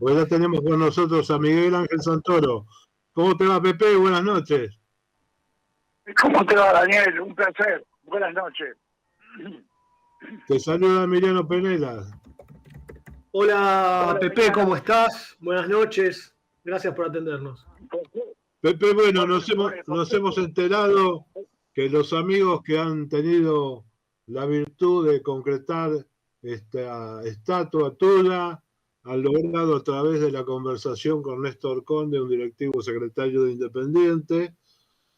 Hoy ya tenemos con nosotros a Miguel Ángel Santoro. ¿Cómo te va, Pepe? Buenas noches. ¿Cómo te va, Daniel? Un placer. Buenas noches. Te saluda Emiliano Penela. Hola, Pepe, ¿cómo estás? Buenas noches. Gracias por atendernos. Pepe, bueno, nos hemos enterado que los amigos que han tenido la virtud de concretar esta estatua tuya han logrado, a través de la conversación con Néstor Conde, un directivo secretario de Independiente,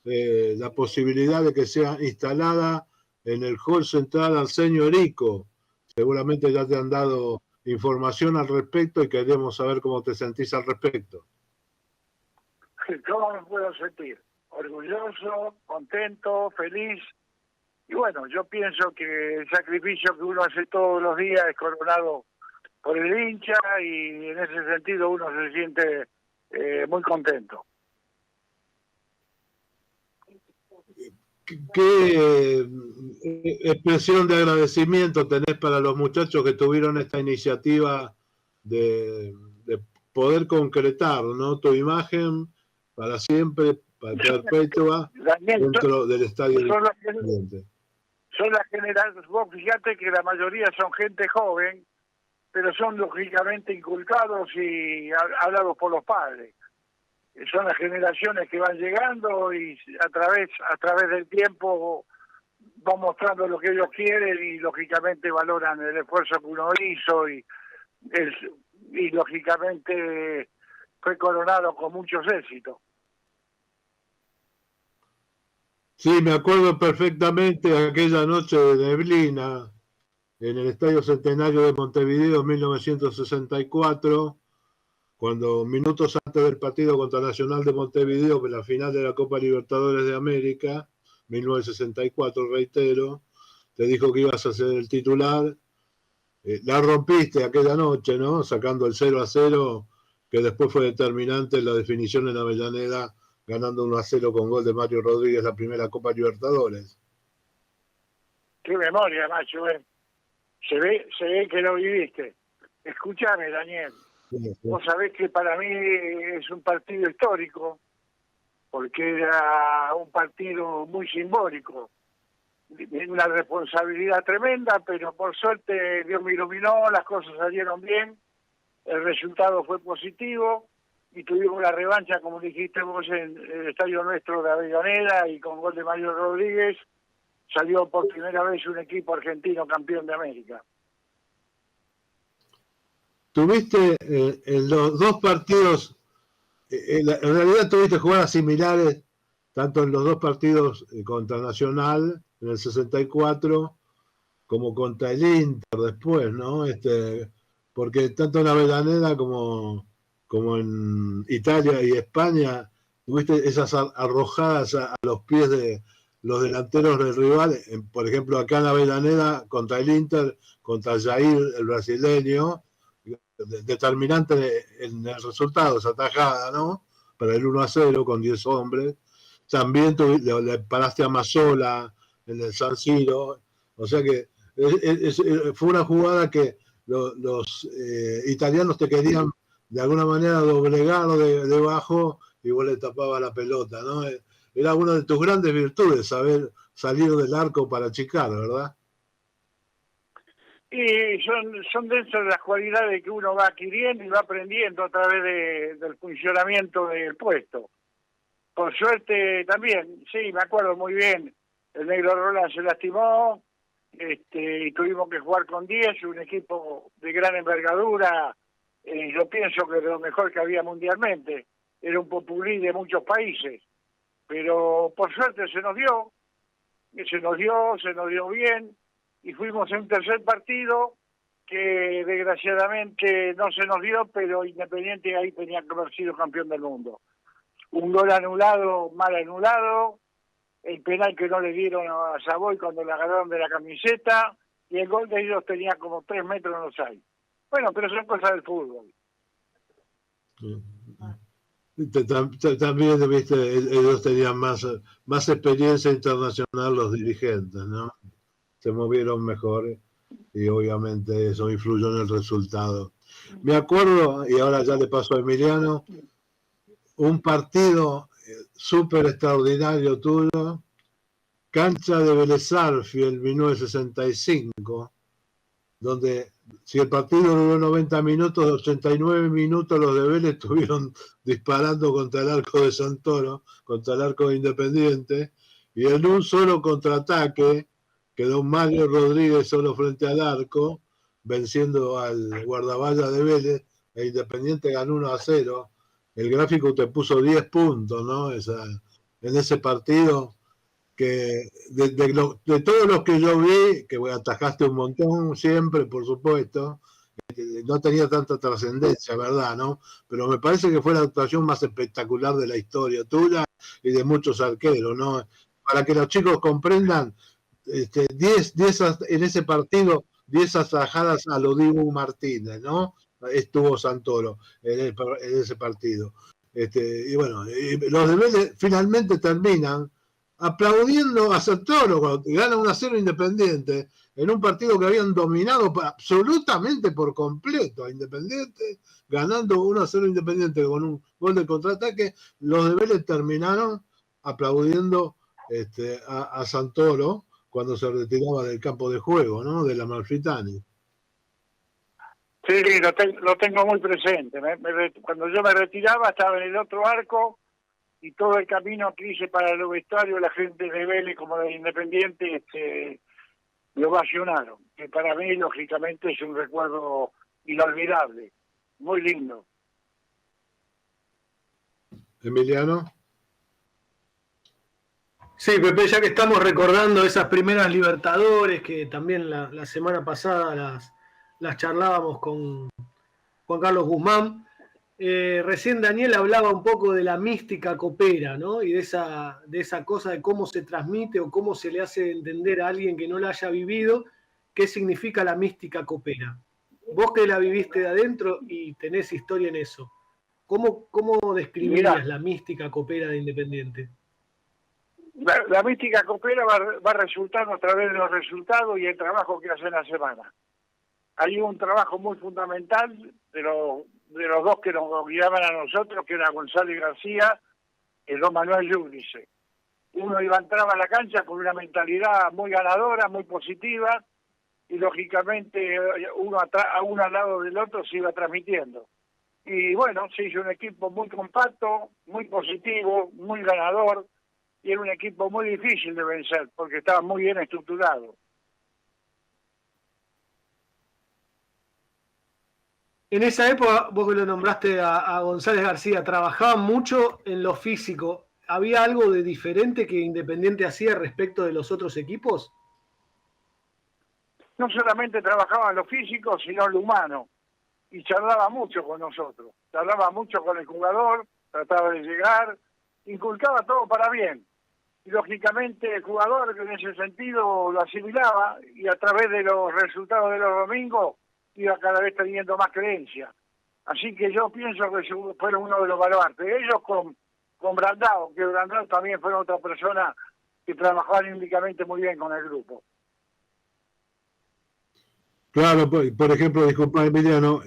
la posibilidad de que sea instalada en el hall central Arsenio Erico. Seguramente ya te han dado información al respecto y queremos saber cómo te sentís al respecto. ¿Cómo me puedo sentir? Orgulloso, contento, feliz. Y bueno, yo pienso que el sacrificio que uno hace todos los días es coronado por el hincha y en ese sentido uno se siente muy contento. ¿Qué expresión de agradecimiento tenés para los muchachos que tuvieron esta iniciativa de poder concretar, ¿no?, tu imagen para siempre, para perpetua, dentro del estadio Independiente? Son las generaciones, vos fíjate que la mayoría son gente joven, pero son lógicamente inculcados y hablados por los padres. Son las generaciones que van llegando y a través del tiempo van mostrando lo que ellos quieren y lógicamente valoran el esfuerzo que uno hizo y lógicamente fue coronado con muchos éxitos. Sí, me acuerdo perfectamente de aquella noche de neblina en el Estadio Centenario de Montevideo en 1964, cuando minutos antes del partido contra Nacional de Montevideo, que la final de la Copa Libertadores de América, 1964, reitero, te dijo que ibas a ser el titular. La rompiste aquella noche, ¿no?, sacando el 0-0, que después fue determinante en la definición en Avellaneda, ganando 1-0 con gol de Mario Rodríguez la primera Copa Libertadores. Qué memoria, macho, Se ve que lo viviste. Escúchame, Daniel. Sí. Vos sabés que para mí es un partido histórico, porque era un partido muy simbólico. Una responsabilidad tremenda, pero por suerte Dios me iluminó, las cosas salieron bien, el resultado fue positivo y tuvimos la revancha, como dijiste vos, en el estadio nuestro de Avellaneda, y con gol de Mario Rodríguez salió por primera vez un equipo argentino campeón de América. Tuviste en los dos partidos, en realidad tuviste jugadas similares, tanto en los dos partidos contra Nacional en el 64 como contra el Inter después, ¿no? Porque tanto en Avellaneda como en Italia y España tuviste esas arrojadas a los pies de los delanteros del rival. Por ejemplo, acá en Avellaneda contra el Inter, contra Jair, el brasileño, determinante en el resultado, esa tajada, ¿no?, para el 1-0 con 10 hombres. También le paraste a Mazzola en el San Siro. O sea que fue una jugada que los italianos te querían de alguna manera doblegar debajo y vos le tapabas la pelota, ¿no? Era una de tus grandes virtudes, saber salir del arco para achicar, ¿verdad? Y son dentro de las cualidades que uno va adquiriendo y va aprendiendo a través del funcionamiento del puesto. Por suerte también, sí, me acuerdo muy bien, el negro Roland se lastimó, y tuvimos que jugar con 10, un equipo de gran envergadura, yo pienso que de lo mejor que había mundialmente, era un popurrí de muchos países, pero por suerte se nos dio bien, y fuimos en un tercer partido que desgraciadamente no se nos dio, pero Independiente ahí tenía que haber sido campeón del mundo. Un gol anulado, mal anulado, el penal que no le dieron a Savoy cuando le agarraron de la camiseta, y el gol de ellos tenía como 3 metros en los aires. Bueno, pero son cosas del fútbol. También, viste, ellos tenían más experiencia internacional, los dirigentes, ¿no? Se movieron mejor y obviamente eso influyó en el resultado. Me acuerdo, y ahora ya le paso a Emiliano, un partido súper extraordinario tuyo, cancha de Vélez Sarsfield, 1965, donde si el partido duró 90 minutos, 89 minutos los de Vélez estuvieron disparando contra el arco de Santoro, contra el arco de Independiente, y en un solo contraataque quedó Mario Rodríguez solo frente al arco, venciendo al guardaballa de Vélez, e Independiente ganó 1-0. El gráfico te puso 10 puntos, ¿no? En ese partido, que de todos los que yo vi, que atajaste un montón siempre, por supuesto, no tenía tanta trascendencia, ¿verdad? ¿No? Pero me parece que fue la actuación más espectacular de la historia tuya y de muchos arqueros, ¿no? Para que los chicos comprendan, 10 en ese partido, 10 atajadas a lo Dibu Martínez, ¿no? Estuvo Santoro en ese partido. Y bueno, los de Vélez finalmente terminan aplaudiendo a Santoro cuando gana 1-0 Independiente, en un partido que habían dominado absolutamente por completo a Independiente, ganando 1-0 Independiente con un gol de contraataque. Los de Vélez terminaron aplaudiendo a Santoro cuando se retiraba del campo de juego, ¿no? De la Amalfitani. Sí, lo tengo muy presente. Cuando yo me retiraba estaba en el otro arco y todo el camino que hice para el vestuario, la gente de Vélez como de Independiente lo ovacionaron, que para mí lógicamente es un recuerdo inolvidable, muy lindo. Emiliano. Sí, Pepe, ya que estamos recordando esas primeras Libertadores, que también la semana pasada las charlábamos con Juan Carlos Guzmán, recién Daniel hablaba un poco de la mística copera, ¿no? Y de esa cosa de cómo se transmite o cómo se le hace entender a alguien que no la haya vivido, qué significa la mística copera. Vos que la viviste de adentro y tenés historia en eso, ¿cómo describirías la mística copera de Independiente? La mística copera va resultando a través de los resultados y el trabajo que hace en la semana. Hay un trabajo muy fundamental de los dos que nos guiaban a nosotros, que era González García y don Manuel Yúnice. Uno entraba a la cancha con una mentalidad muy ganadora, muy positiva, y lógicamente uno al lado del otro se iba transmitiendo. Y bueno, se hizo un equipo muy compacto, muy positivo, muy ganador, y era un equipo muy difícil de vencer, porque estaba muy bien estructurado. En esa época, vos que lo nombraste a González García, trabajaban mucho en lo físico. ¿Había algo de diferente que Independiente hacía respecto de los otros equipos? No solamente trabajaba en lo físico, sino en lo humano. Y charlaba mucho con nosotros. Charlaba mucho con el jugador, trataba de llegar, inculcaba todo para bien. Y lógicamente el jugador en ese sentido lo asimilaba y a través de los resultados de los domingos iba cada vez teniendo más creencia. Así que yo pienso que fueron uno de los baluartes. Ellos con Brandao, que Brandao también fue otra persona que trabajaba anímicamente muy bien con el grupo. Claro, por ejemplo, disculpa Emiliano,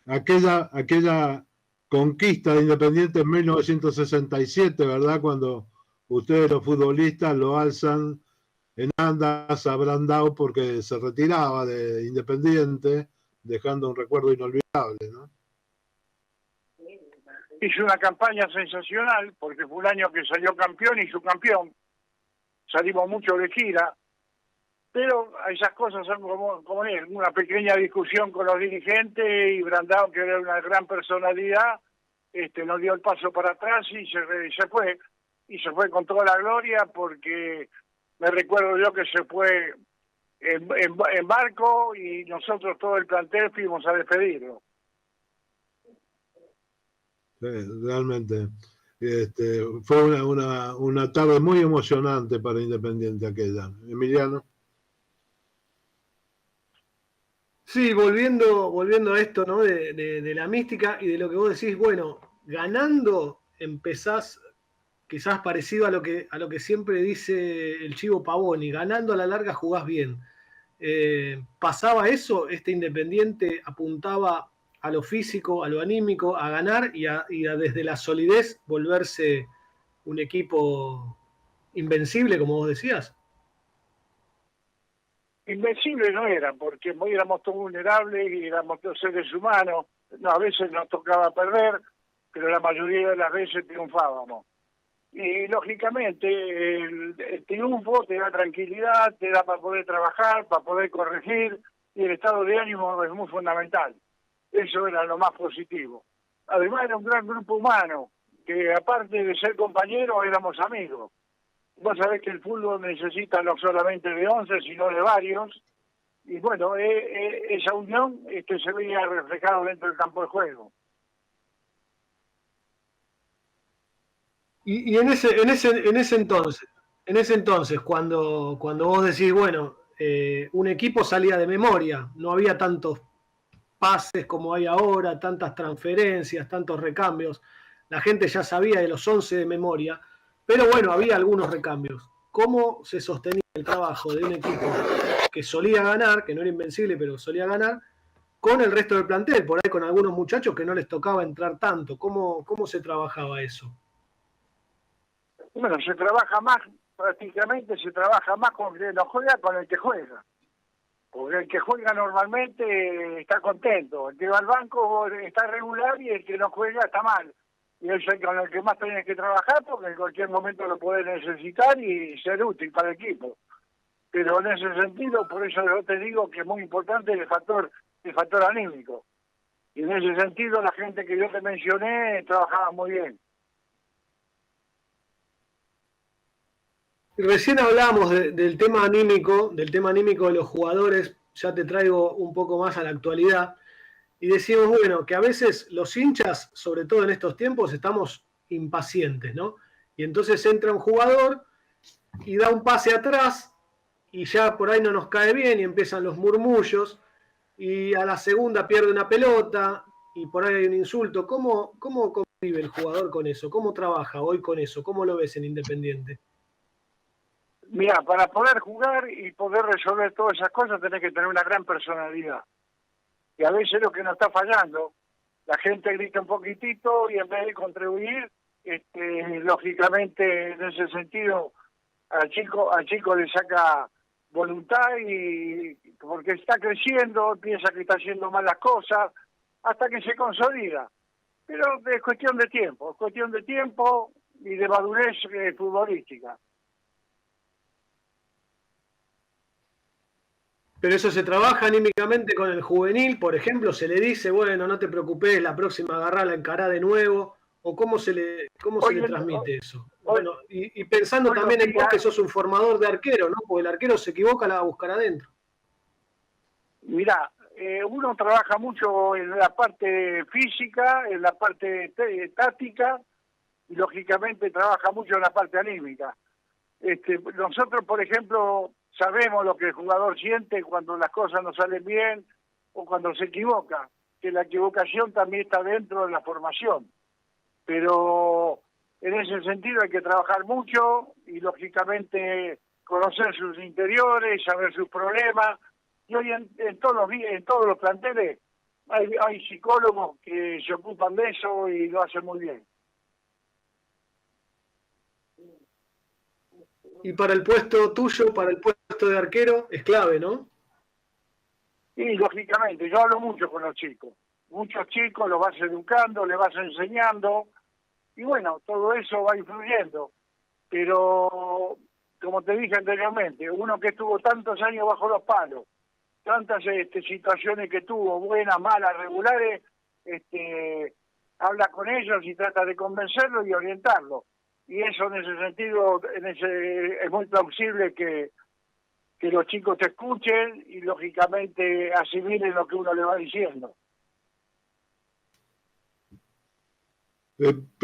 aquella conquista de Independiente en 1967, ¿verdad? Cuando ustedes los futbolistas lo alzan en andas a Brandao porque se retiraba de Independiente, dejando un recuerdo inolvidable, ¿no? Hizo una campaña sensacional, porque fue un año que salió campeón y subcampeón. Salimos mucho de gira, pero esas cosas son como él, una pequeña discusión con los dirigentes y Brandao, que era una gran personalidad, nos dio el paso para atrás y se fue. Y se fue con toda la gloria porque me recuerdo yo que se fue en barco y nosotros todo el plantel fuimos a despedirlo. Sí, realmente. Fue una tarde muy emocionante para Independiente aquella. Emiliano. Sí, volviendo a esto, ¿no? De la mística y de lo que vos decís, bueno, ganando empezás quizás parecido a lo que siempre dice el Chivo Pavoni, ganando a la larga jugás bien. ¿Pasaba eso? ¿Este Independiente apuntaba a lo físico, a lo anímico, a ganar y a desde la solidez volverse un equipo invencible, como vos decías? Invencibles no eran, porque éramos todos vulnerables y éramos todos seres humanos. No, a veces nos tocaba perder, pero la mayoría de las veces triunfábamos. Y lógicamente el triunfo te da tranquilidad, te da para poder trabajar, para poder corregir, y el estado de ánimo es muy fundamental. Eso era lo más positivo. Además era un gran grupo humano, que aparte de ser compañeros éramos amigos. Vos sabés que el fútbol necesita no solamente de 11, sino de varios, y bueno, esa unión se veía reflejado dentro del campo de juego. Y en ese entonces, cuando vos decís, bueno, un equipo salía de memoria, no había tantos pases como hay ahora, tantas transferencias, tantos recambios, la gente ya sabía de los 11 de memoria, pero bueno, había algunos recambios. ¿Cómo se sostenía el trabajo de un equipo que solía ganar, que no era invencible, pero solía ganar, con el resto del plantel, por ahí con algunos muchachos que no les tocaba entrar tanto? ¿Cómo se trabajaba eso? Bueno, se trabaja más, prácticamente se trabaja más con el que no juega con el que juega. Porque el que juega normalmente está contento, el que va al banco está regular y el que no juega está mal. Y eso es con el que más tenés que trabajar porque en cualquier momento lo podés necesitar y ser útil para el equipo. Pero en ese sentido, por eso yo te digo que es muy importante el factor anímico. Y en ese sentido la gente que yo te mencioné trabajaba muy bien. Recién hablábamos del tema anímico, de los jugadores, ya te traigo un poco más a la actualidad, y decimos, bueno, que a veces los hinchas, sobre todo en estos tiempos, estamos impacientes, ¿no? Y entonces entra un jugador y da un pase atrás, y ya por ahí no nos cae bien, y empiezan los murmullos, y a la segunda pierde una pelota, y por ahí hay un insulto. ¿Cómo convive el jugador con eso? ¿Cómo trabaja hoy con eso? ¿Cómo lo ves en Independiente? Mira, para poder jugar y poder resolver todas esas cosas tenés que tener una gran personalidad. Y a veces lo que nos está fallando, la gente grita un poquitito y en vez de contribuir, lógicamente en ese sentido al chico le saca voluntad y porque está creciendo, piensa que está haciendo malas cosas, hasta que se consolida. Pero es cuestión de tiempo y de madurez futbolística. Pero eso se trabaja anímicamente con el juvenil, por ejemplo, se le dice, bueno, no te preocupes, la próxima agarrala, encará de nuevo, o cómo se le transmite eso. Bueno, y pensando también en vos que sos un formador de arquero, ¿no? Porque el arquero se equivoca, la va a buscar adentro. Mirá, uno trabaja mucho en la parte física, en la parte táctica, y lógicamente trabaja mucho en la parte anímica. Nosotros, por ejemplo, sabemos lo que el jugador siente cuando las cosas no salen bien o cuando se equivoca, que la equivocación también está dentro de la formación. Pero en ese sentido hay que trabajar mucho y lógicamente conocer sus interiores, saber sus problemas. Y hoy en todos los planteles hay psicólogos que se ocupan de eso y lo hacen muy bien. Y para el puesto tuyo, para el puesto de arquero, es clave, ¿no? Y lógicamente, yo hablo mucho con los chicos. Muchos chicos los vas educando, les vas enseñando, y bueno, todo eso va influyendo. Pero, como te dije anteriormente, uno que estuvo tantos años bajo los palos, tantas situaciones que tuvo, buenas, malas, regulares, habla con ellos y trata de convencerlos y orientarlos. Y eso en ese sentido es muy plausible que los chicos te escuchen y lógicamente asimilen lo que uno le va diciendo.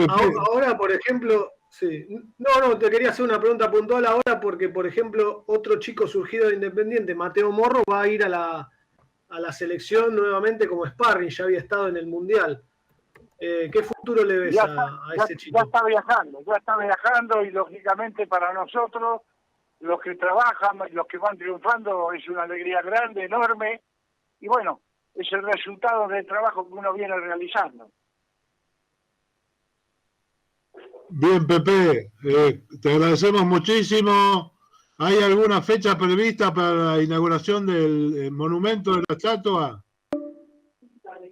Ahora, por ejemplo, sí. No, te quería hacer una pregunta puntual ahora porque, por ejemplo, otro chico surgido de Independiente, Mateo Morro, va a ir a la selección nuevamente como sparring, ya había estado en el Mundial. ¿Qué futuro le ves a ese chico? Ya está viajando y lógicamente para nosotros, los que trabajan, los que van triunfando, es una alegría grande, enorme. Y bueno, es el resultado del trabajo que uno viene realizando. Bien, Pepe, te agradecemos muchísimo. ¿Hay alguna fecha prevista para la inauguración del monumento de la estatua?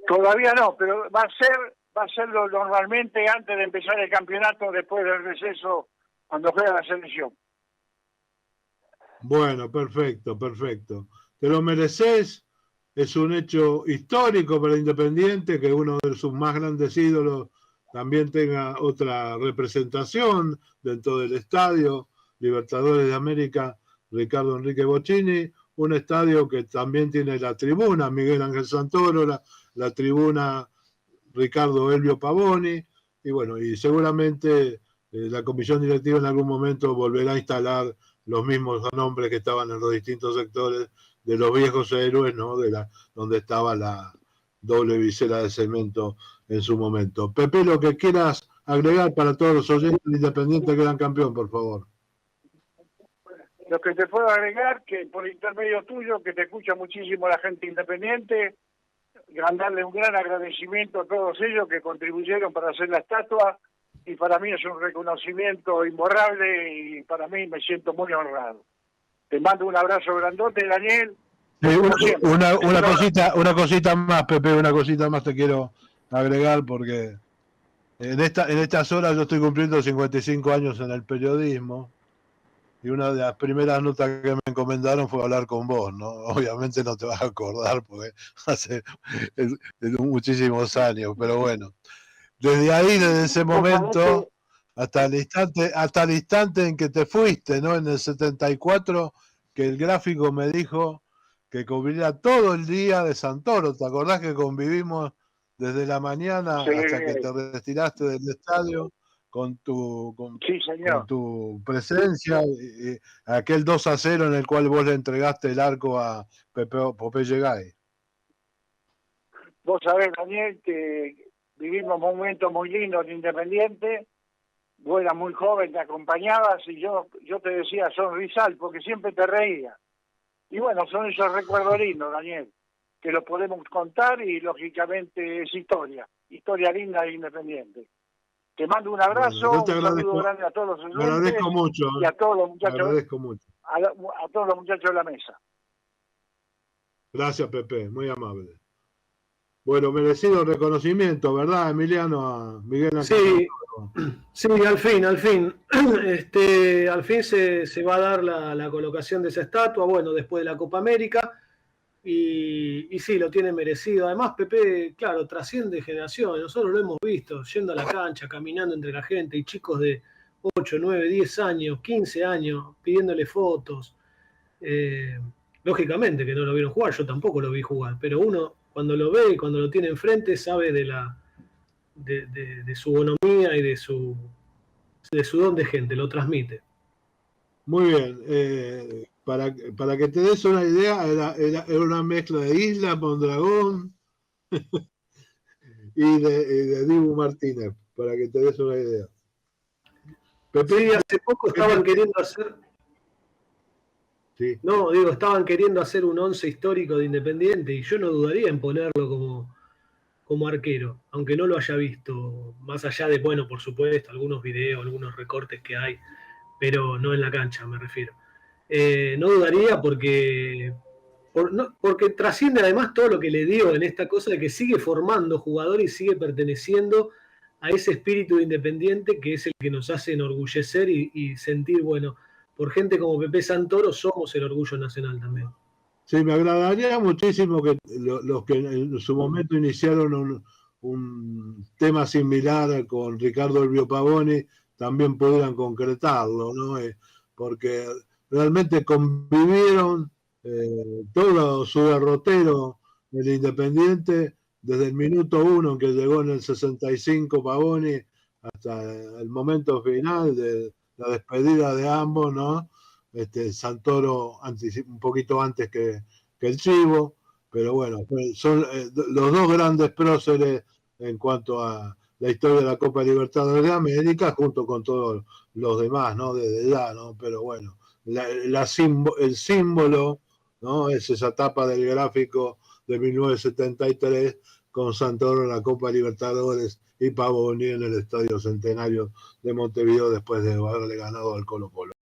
Todavía no, pero va a serlo normalmente antes de empezar el campeonato, después del receso, cuando juega la selección. Bueno, perfecto, perfecto. Te lo mereces. Es un hecho histórico para Independiente que uno de sus más grandes ídolos también tenga otra representación dentro del estadio Libertadores de América, Ricardo Enrique Bocchini, un estadio que también tiene la tribuna Miguel Ángel Santoro, la tribuna Ricardo Elvio Pavoni, y bueno, y seguramente la comisión directiva en algún momento volverá a instalar los mismos nombres que estaban en los distintos sectores de los viejos héroes, ¿no? Donde estaba la doble visera de cemento en su momento. Pepe, lo que quieras agregar para todos los oyentes Independientes que eran campeón, por favor. Lo que te puedo agregar, que por intermedio tuyo, que te escucha muchísimo la gente independiente, darle un gran agradecimiento a todos ellos que contribuyeron para hacer la estatua, y para mí es un reconocimiento imborrable y para mí me siento muy honrado. Te mando un abrazo grandote, Daniel. Una cosita más, Pepe, una cosita más te quiero agregar, porque en estas horas yo estoy cumpliendo 55 años en el periodismo, y una de las primeras notas que me encomendaron fue hablar con vos, ¿no? Obviamente no te vas a acordar porque hace muchísimos años, pero bueno. Desde ese momento, hasta el instante en que te fuiste, ¿no? En el 74, que el gráfico me dijo que cubría todo el día de Santoro. ¿Te acordás que convivimos desde la mañana hasta que te retiraste del estadio con tu presencia, aquel 2-0 en el cual vos le entregaste el arco a Popeye Gay? Vos sabés, Daniel, que vivimos momentos muy lindos en Independiente. Vos eras muy joven, te acompañabas y yo te decía sonrisal porque siempre te reía. Y bueno, son esos recuerdos lindos, Daniel, que los podemos contar y lógicamente es historia linda de Independiente. Te mando un abrazo, un saludo grande a todos los oyentes. Te agradezco mucho. Y a todos los muchachos, agradezco mucho. A todos los muchachos de la mesa. Gracias, Pepe, muy amable. Bueno, merecido reconocimiento, ¿verdad, Emiliano? A Miguel Ángel. Sí, al fin. Al fin se va a dar la colocación de esa estatua, bueno, después de la Copa América, y sí, lo tiene merecido. Además, Pepe, claro, trasciende generaciones, nosotros lo hemos visto, yendo a la cancha, caminando entre la gente, y chicos de 8, 9, 10 años, 15 años, pidiéndole fotos. Lógicamente que no lo vieron jugar, yo tampoco lo vi jugar, pero uno cuando lo ve y cuando lo tiene enfrente sabe de su bonomía y de su don de gente, lo transmite. Muy bien, para que te des una idea, era una mezcla de Isla, Mondragón y de Dibu Martínez, para que te des una idea. Pepe, sí, hace poco estaban queriendo hacer... Sí. No, estaban queriendo hacer un 11 histórico de Independiente y yo no dudaría en ponerlo como arquero, aunque no lo haya visto, más allá de, bueno, por supuesto, algunos videos, algunos recortes que hay, pero no en la cancha, me refiero. No dudaría porque trasciende además todo lo que le dio en esta cosa de que sigue formando jugadores y sigue perteneciendo a ese espíritu independiente que es el que nos hace enorgullecer y sentir, bueno, por gente como Pepe Santoro somos el orgullo nacional también. Sí, me agradaría muchísimo que los que en su momento iniciaron un tema similar con Ricardo Elvio Pavoni también pudieran concretarlo, ¿no? Porque realmente convivieron todo su derrotero del Independiente desde el minuto 1 en que llegó en el 65 Pavoni hasta el momento final de la despedida de ambos, ¿no? Santoro un poquito antes que el Chivo, pero bueno, son los dos grandes próceres en cuanto a la historia de la Copa Libertadores de América, junto con todos los demás, ¿no? Desde ya, ¿no? Pero bueno, el símbolo, ¿no? Es esa tapa del gráfico de 1973, con Santoro en la Copa Libertadores y Pavoni en el Estadio Centenario de Montevideo después de haberle ganado al Colo-Colo.